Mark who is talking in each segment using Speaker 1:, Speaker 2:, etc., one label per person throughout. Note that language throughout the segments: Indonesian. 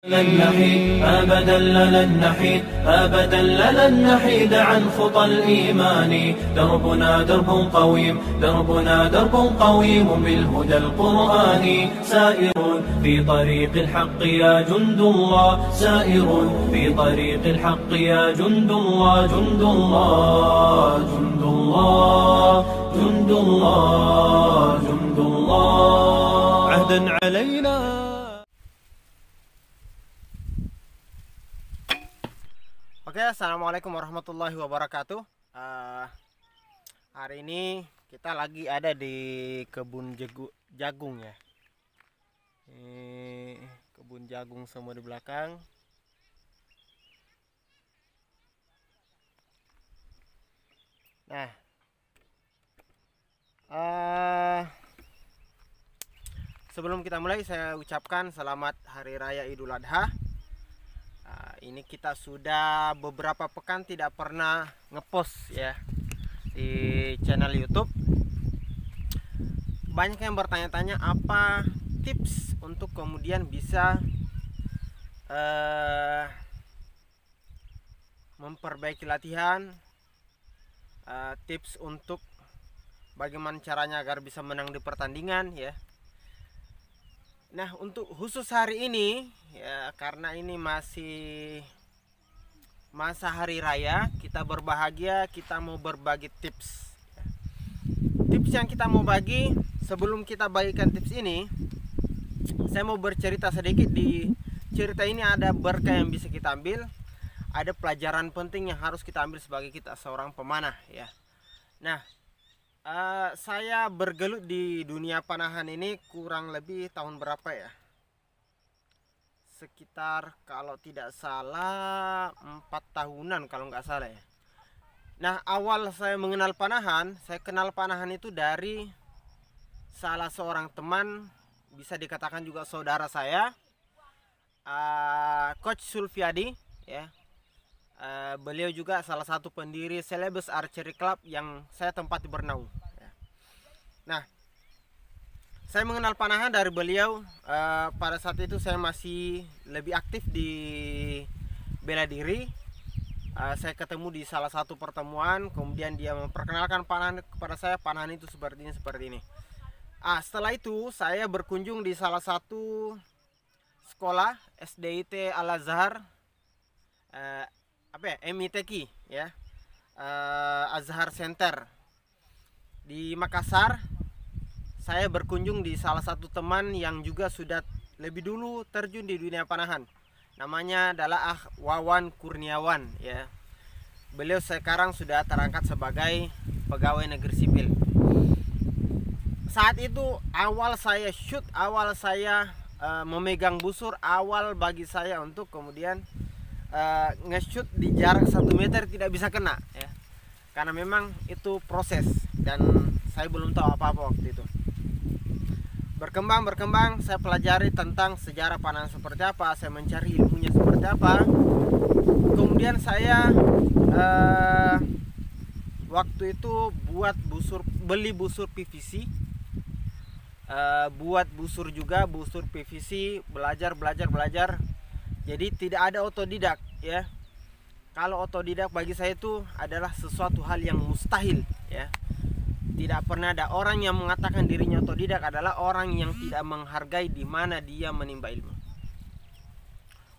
Speaker 1: لن نحيد أبدا لن نحيد أبدا لن نحيد عن خطى الإيمان. دربنا درب قويم دربنا درب قويم بالهدى القرآني. سائر في طريق الحق يا جند الله سائر في طريق الحق يا جند الله جند الله جند الله جند الله جند الله عهدا علينا.
Speaker 2: Oke, assalamualaikum warahmatullahi wabarakatuh. Hari ini kita lagi ada di kebun jagung ya. Ini kebun jagung semua di belakang. Nah, sebelum kita mulai saya ucapkan selamat Hari Raya Idul Adha. Ini kita sudah beberapa pekan tidak pernah ngepost ya di channel YouTube. Banyak yang bertanya-tanya apa tips untuk kemudian bisa memperbaiki latihan, tips untuk bagaimana caranya agar bisa menang di pertandingan ya. Nah, untuk khusus hari ini ya, karena ini masih masa hari raya, kita berbahagia, kita mau berbagi tips. Tips yang kita mau bagi, sebelum kita bagikan tips ini, saya mau bercerita sedikit. Di cerita ini ada berkah yang bisa kita ambil, ada pelajaran penting yang harus kita ambil sebagai kita seorang pemanah ya. Nah, saya bergelut di dunia panahan ini kurang lebih tahun berapa ya? Sekitar kalau tidak salah 4 tahunan kalau nggak salah ya. Nah, awal saya mengenal panahan, saya kenal panahan itu dari salah seorang teman, bisa dikatakan juga saudara saya, Coach Sulfiadi ya. Beliau juga salah satu pendiri Celebes Archery Club yang saya tempati bernaung ya. Nah, saya mengenal panahan dari beliau. Pada saat itu saya masih lebih aktif di bela diri. Saya ketemu di salah satu pertemuan, kemudian dia memperkenalkan panahan kepada saya. Panahan itu seperti ini. Setelah itu saya berkunjung di salah satu sekolah SDIT Al Azhar, MITQ ya, Azhar Center di Makassar. Saya berkunjung di salah satu teman yang juga sudah lebih dulu terjun di dunia panahan. Namanya adalah Wawan Kurniawan ya. Beliau sekarang sudah terangkat sebagai pegawai negeri sipil. Saat itu awal saya shoot, awal saya memegang busur, awal bagi saya untuk kemudian nge-shoot di jarak 1 meter tidak bisa kena ya. Karena memang itu proses dan saya belum tahu apa-apa waktu itu. Berkembang saya pelajari tentang sejarah panahan seperti apa, saya mencari ilmunya seperti apa. Kemudian saya waktu itu beli busur PVC, buat busur juga, busur PVC, belajar. Jadi tidak ada otodidak ya. Kalau otodidak bagi saya itu adalah sesuatu hal yang mustahil ya. Tidak pernah ada orang yang mengatakan dirinya otodidak adalah orang yang tidak menghargai di mana dia menimba ilmu.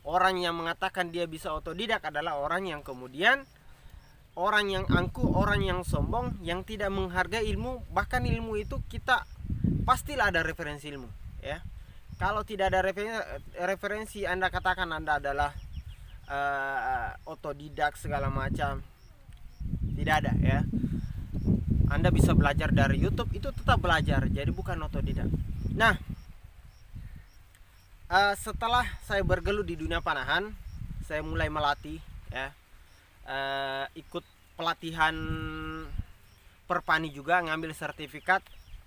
Speaker 2: Orang yang mengatakan dia bisa otodidak adalah orang yang kemudian orang yang angkuh, orang yang sombong, yang tidak menghargai ilmu. Bahkan ilmu itu kita pastilah ada referensi ilmu ya. Kalau tidak ada referensi, Anda katakan Anda adalah otodidak segala macam, tidak ada ya. Anda bisa belajar dari YouTube, itu tetap belajar, jadi bukan otodidak. Nah, setelah saya bergelut di dunia panahan, saya mulai melatih ya, ikut pelatihan perpani juga, ngambil sertifikat.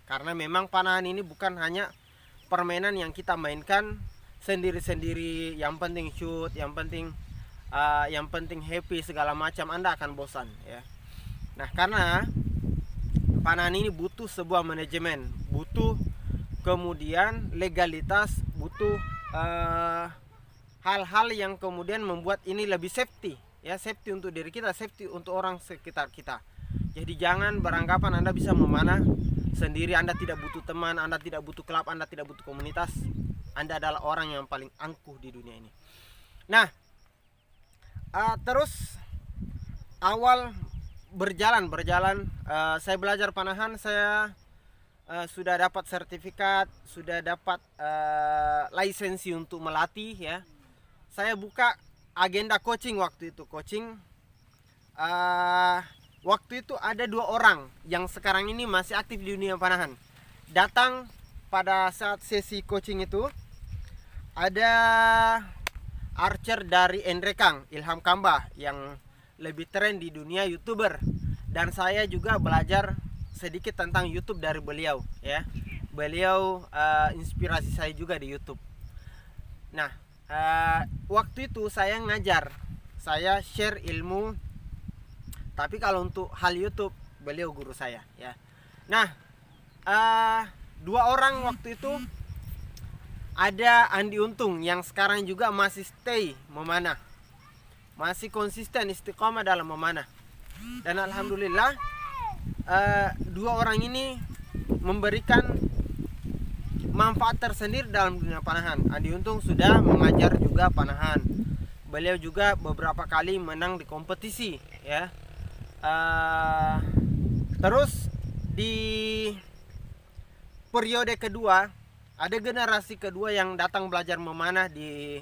Speaker 2: Karena memang panahan ini bukan hanya permainan yang kita mainkan sendiri-sendiri, yang penting shoot, yang penting happy segala macam, Anda akan bosan ya. Nah, karena panahan ini butuh sebuah manajemen, butuh kemudian legalitas, butuh hal-hal yang kemudian membuat ini lebih safety, ya, safety untuk diri kita, safety untuk orang sekitar kita. Jadi jangan beranggapan Anda bisa memanah sendiri, Anda tidak butuh teman, Anda tidak butuh klub, Anda tidak butuh komunitas. Anda adalah orang yang paling angkuh di dunia ini. Nah, terus awal berjalan saya belajar panahan, saya sudah dapat sertifikat, sudah dapat lisensi untuk melatih, ya. Saya buka agenda coaching waktu itu. Waktu itu ada 2 orang yang sekarang ini masih aktif di dunia panahan. Datang pada saat sesi coaching itu, ada archer dari Endrekang, Ilham Kambah, yang lebih tren di dunia YouTuber. Dan saya juga belajar sedikit tentang YouTube dari beliau, ya. Beliau inspirasi saya juga di YouTube. Nah, waktu itu saya ngajar, saya share ilmu. Tapi kalau untuk hal YouTube, beliau guru saya, ya. Nah, 2 orang waktu itu, ada Andi Untung yang sekarang juga masih stay memanah, masih konsisten istiqomah dalam memanah. Dan alhamdulillah 2 orang ini memberikan manfaat tersendiri dalam dunia panahan. Andi Untung sudah mengajar juga panahan. Beliau juga beberapa kali menang di kompetisi, ya. Terus di periode kedua, ada generasi kedua yang datang belajar memanah di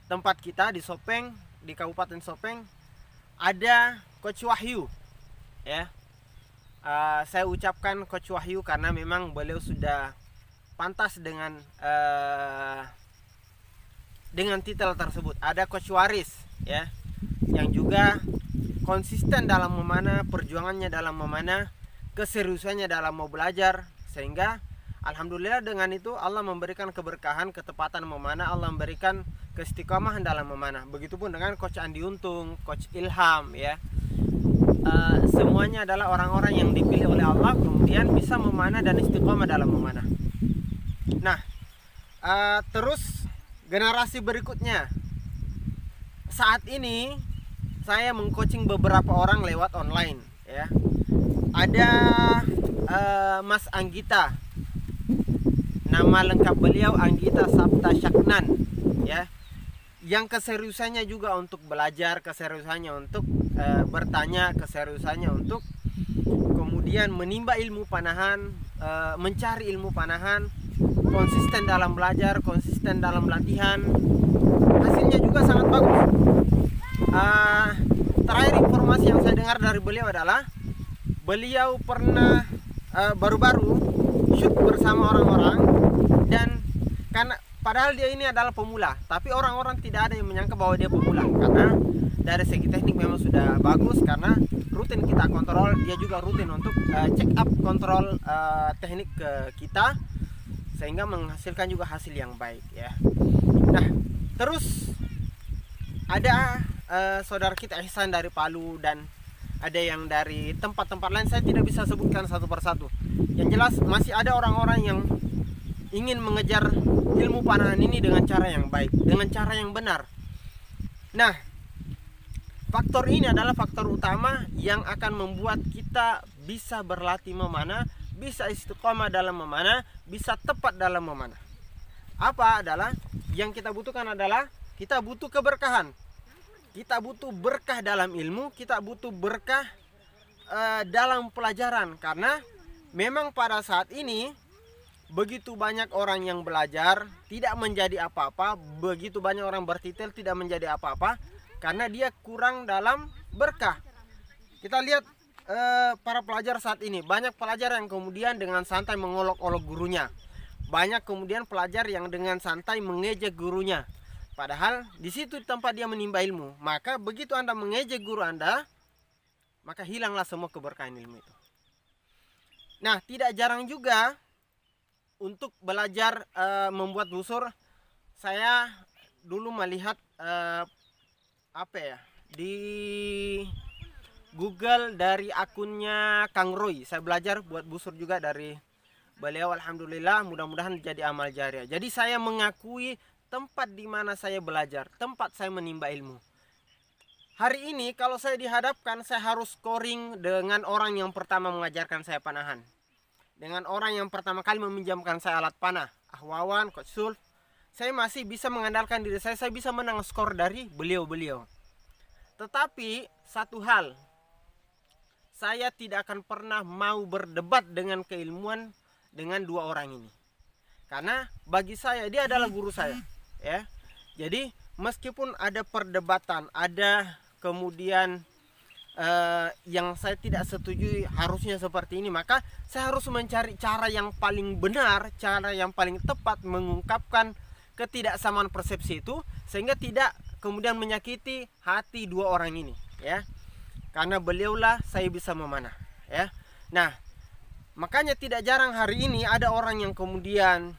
Speaker 2: tempat kita di Sopeng, di Kabupaten Sopeng. Ada Coach Wahyu, ya. Saya ucapkan Coach Wahyu karena memang beliau sudah pantas dengan titel tersebut. Ada Coach Waris, ya, yang juga konsisten dalam memanah, perjuangannya dalam memanah, keseriusannya dalam mau belajar, sehingga alhamdulillah dengan itu Allah memberikan keberkahan, ketepatan memanah, Allah memberikan keistiqomahan dalam memanah. Begitupun dengan Coach Andi Untung, Coach Ilham, ya. Semuanya adalah orang-orang yang dipilih oleh Allah, kemudian bisa memanah dan istiqomah dalam memanah. Nah, terus generasi berikutnya, saat ini saya mengcoaching beberapa orang lewat online, ya. Ada Mas Anggita, nama lengkap beliau Anggita Sapta Syaknan, ya, yang keseriusannya juga untuk belajar, keseriusannya untuk bertanya, keseriusannya untuk kemudian menimba ilmu panahan, mencari ilmu panahan, konsisten dalam belajar, konsisten dalam latihan. Hasilnya juga sangat bagus. Terakhir informasi yang saya dengar dari beliau adalah beliau pernah baru-baru shoot bersama orang-orang, dan karena padahal dia ini adalah pemula, tapi orang-orang tidak ada yang menyangka bahwa dia pemula karena dari segi teknik memang sudah bagus, karena rutin kita kontrol, dia juga rutin untuk check up kontrol teknik ke kita, sehingga menghasilkan juga hasil yang baik, ya. Nah, terus ada saudara kita Ihsan dari Palu, dan ada yang dari tempat-tempat lain, saya tidak bisa sebutkan satu persatu. Yang jelas masih ada orang-orang yang ingin mengejar ilmu panahan ini dengan cara yang baik, dengan cara yang benar. Nah, faktor ini adalah faktor utama yang akan membuat kita bisa berlatih memanah, bisa istiqomah dalam memanah, bisa tepat dalam memanah. Apa adalah yang kita butuhkan adalah kita butuh keberkahan. Kita butuh berkah dalam ilmu, kita butuh berkah dalam pelajaran, karena memang pada saat ini begitu banyak orang yang belajar tidak menjadi apa-apa, begitu banyak orang bertitel tidak menjadi apa-apa karena dia kurang dalam berkah. Kita lihat para pelajar saat ini, banyak pelajar yang kemudian dengan santai mengolok-olok gurunya, banyak kemudian pelajar yang dengan santai mengejek gurunya. Padahal di situ tempat dia menimba ilmu. Maka begitu Anda mengejek guru Anda, maka hilanglah semua keberkahan ilmu itu. Nah, tidak jarang juga untuk belajar membuat busur. Saya dulu melihat di Google dari akunnya Kang Roy. Saya belajar buat busur juga dari beliau. Alhamdulillah, mudah-mudahan jadi amal jariah. Jadi saya mengakui tempat di mana saya belajar, tempat saya menimba ilmu. Hari ini kalau saya dihadapkan, saya harus scoring dengan orang yang pertama mengajarkan saya panahan, dengan orang yang pertama kali meminjamkan saya alat panah, Wawan, Coach Sul. Saya masih bisa mengandalkan diri saya bisa menang skor dari beliau-beliau. Tetapi satu hal, saya tidak akan pernah mau berdebat dengan keilmuan dengan dua orang ini. Karena bagi saya dia adalah guru saya, ya. Jadi meskipun ada perdebatan, ada kemudian yang saya tidak setujui harusnya seperti ini, maka saya harus mencari cara yang paling benar, cara yang paling tepat mengungkapkan ketidaksamaan persepsi itu, sehingga tidak kemudian menyakiti hati dua orang ini, ya. Karena beliaulah saya bisa memanah, ya. Nah, makanya tidak jarang hari ini ada orang yang kemudian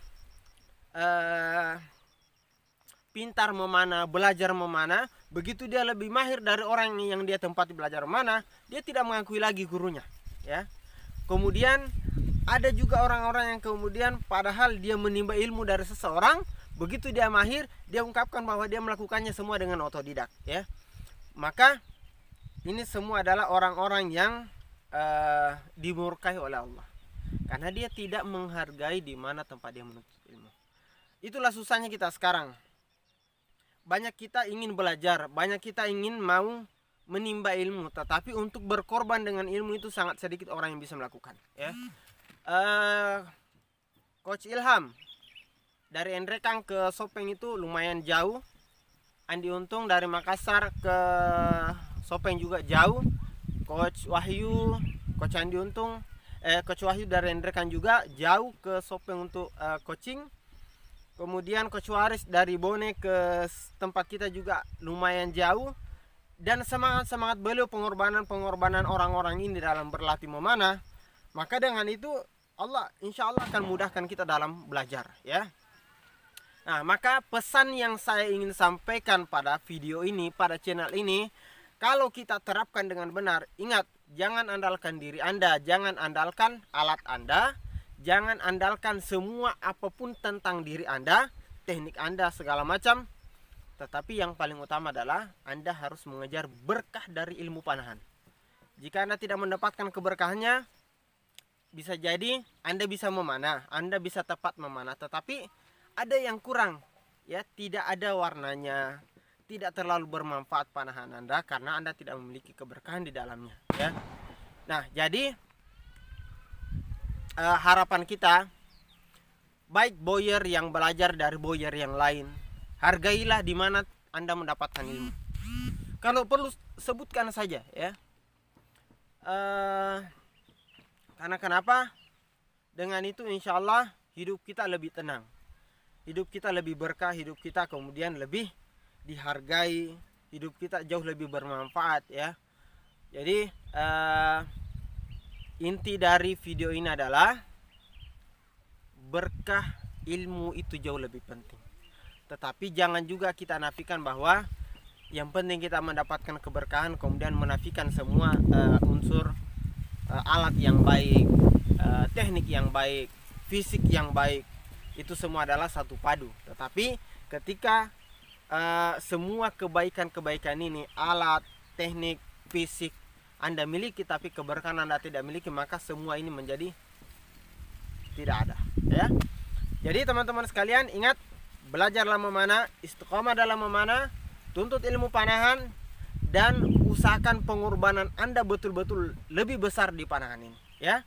Speaker 2: pintar memanah, belajar memanah, begitu dia lebih mahir dari orang yang dia tempati belajar memanah, dia tidak mengakui lagi gurunya, ya. Kemudian ada juga orang-orang yang kemudian padahal dia menimba ilmu dari seseorang, begitu dia mahir, dia ungkapkan bahwa dia melakukannya semua dengan otodidak, ya. Maka ini semua adalah orang-orang yang dimurkai oleh Allah, karena dia tidak menghargai di mana tempat dia menuntut ilmu. Itulah susahnya kita sekarang. Banyak kita ingin belajar, banyak kita ingin mau menimba ilmu, tetapi untuk berkorban dengan ilmu itu sangat sedikit orang yang bisa melakukan, ya. Coach Ilham dari Endrekang ke Sopeng itu lumayan jauh. Andi Untung dari Makassar ke Sopeng juga jauh. Coach Wahyu, Coach Andi Untung, Coach Wahyu dari Endrekang juga jauh ke Sopeng untuk coaching. Kemudian Coach Waris dari Bone ke tempat kita juga lumayan jauh. Dan semangat beliau, pengorbanan orang-orang ini dalam berlatih memanah, maka dengan itu Allah insya Allah akan mudahkan kita dalam belajar, ya. Nah, maka pesan yang saya ingin sampaikan pada video ini, pada channel ini, kalau kita terapkan dengan benar, ingat, jangan andalkan diri Anda, jangan andalkan alat Anda, jangan andalkan semua apapun tentang diri Anda, teknik Anda, segala macam. Tetapi yang paling utama adalah Anda harus mengejar berkah dari ilmu panahan. Jika Anda tidak mendapatkan keberkahannya, bisa jadi Anda bisa memanah, Anda bisa tepat memanah, tetapi ada yang kurang, ya, tidak ada warnanya, tidak terlalu bermanfaat panahan Anda karena Anda tidak memiliki keberkahan di dalamnya, ya. Nah, jadi harapan kita, baik boyer yang belajar dari boyer yang lain, hargailah di mana Anda mendapatkan ilmu. Kalau perlu sebutkan saja, ya. Karena kenapa? Dengan itu insya Allah hidup kita lebih tenang, hidup kita lebih berkah, hidup kita kemudian lebih dihargai, hidup kita jauh lebih bermanfaat, ya. Jadi inti dari video ini adalah berkah ilmu itu jauh lebih penting. Tetapi jangan juga kita nafikan bahwa yang penting kita mendapatkan keberkahan, kemudian menafikan semua unsur alat yang baik, teknik yang baik, fisik yang baik. Itu semua adalah satu padu. Tetapi ketika semua kebaikan-kebaikan ini, alat, teknik, fisik Anda miliki tapi keberkahan Anda tidak miliki, maka semua ini menjadi tidak ada, ya. Jadi teman-teman sekalian, ingat, belajarlah memanah, istiqomah dalam memanah, tuntut ilmu panahan, dan usahakan pengorbanan Anda betul-betul lebih besar di panahan ini, ya.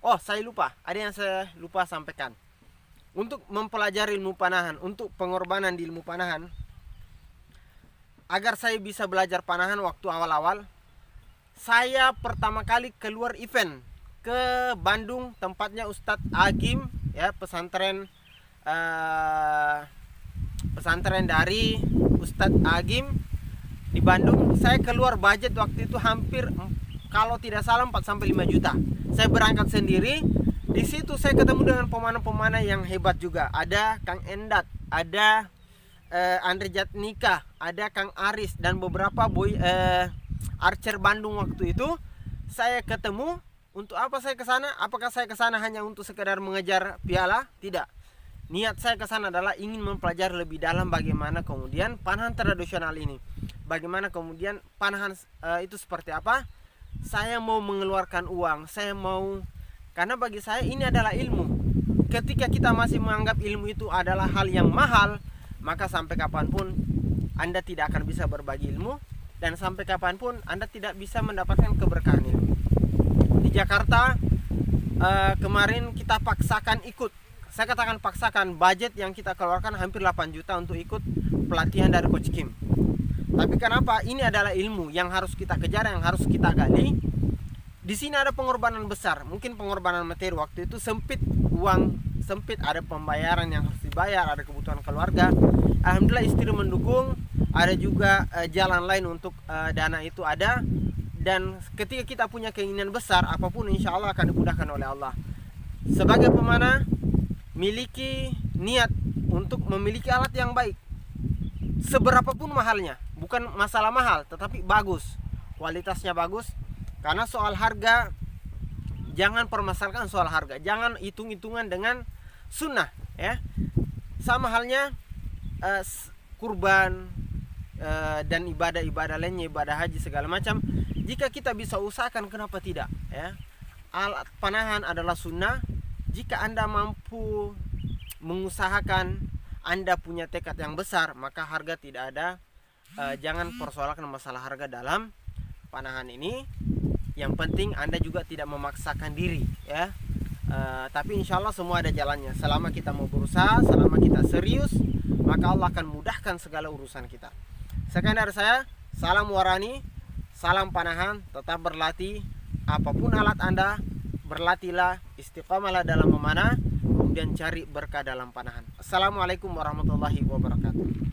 Speaker 2: Oh, saya lupa, ada yang saya lupa sampaikan. Untuk mempelajari ilmu panahan, untuk pengorbanan di ilmu panahan, agar saya bisa belajar panahan waktu awal-awal, saya pertama kali keluar event ke Bandung, tempatnya Ustadz Agim, ya, pesantren dari Ustadz Agim di Bandung. Saya keluar budget waktu itu hampir, kalau tidak salah, 4-5 juta. Saya berangkat sendiri. Di situ saya ketemu dengan pemanah-pemanah yang hebat juga. Ada Kang Endat, ada Andre Jatnika, ada Kang Aris, dan beberapa archer Bandung waktu itu. Saya ketemu. Untuk apa saya ke sana? Apakah saya ke sana hanya untuk sekedar mengejar piala? Tidak. niat saya ke sana adalah ingin mempelajari lebih dalam bagaimana kemudian panahan tradisional ini, bagaimana kemudian panahan itu seperti apa. Saya mau mengeluarkan uang, karena bagi saya ini adalah ilmu. Ketika kita masih menganggap ilmu itu adalah hal yang mahal, maka sampai kapanpun Anda tidak akan bisa berbagi ilmu, dan sampai kapanpun Anda tidak bisa mendapatkan keberkahan ilmu. Di Jakarta kemarin kita paksakan ikut, saya katakan paksakan, budget yang kita keluarkan hampir 8 juta untuk ikut pelatihan dari Coach Kim. Tapi kenapa? Ini adalah ilmu yang harus kita kejar, yang harus kita gali. Di sini ada pengorbanan besar, mungkin pengorbanan materi. Waktu itu sempit, uang sempit, ada pembayaran yang harus dibayar, ada kebutuhan keluarga. Alhamdulillah istri mendukung, ada juga jalan lain untuk dana itu ada. Dan ketika kita punya keinginan besar, apapun insya Allah akan dimudahkan oleh Allah. Sebagai pemanah, miliki niat untuk memiliki alat yang baik, seberapapun mahalnya. Bukan masalah mahal, tetapi bagus, kualitasnya bagus. Karena soal harga, jangan permasalahkan soal harga, jangan hitung-hitungan dengan sunnah, ya. Sama halnya kurban dan ibadah-ibadah lainnya, ibadah haji segala macam. Jika kita bisa usahakan, kenapa tidak, ya? Alat panahan adalah sunnah. Jika Anda mampu mengusahakan, Anda punya tekad yang besar, maka harga tidak ada. Jangan persoalkan masalah harga dalam panahan ini. Yang penting Anda juga tidak memaksakan diri, ya. Tapi insya Allah semua ada jalannya. Selama kita mau berusaha, selama kita serius, maka Allah akan mudahkan segala urusan kita. Sekian dari saya. Salam warani, salam panahan. Tetap berlatih. Apapun alat Anda, berlatihlah, istiqamalah dalam memanah, kemudian cari berkah dalam panahan. Assalamualaikum warahmatullahi wabarakatuh.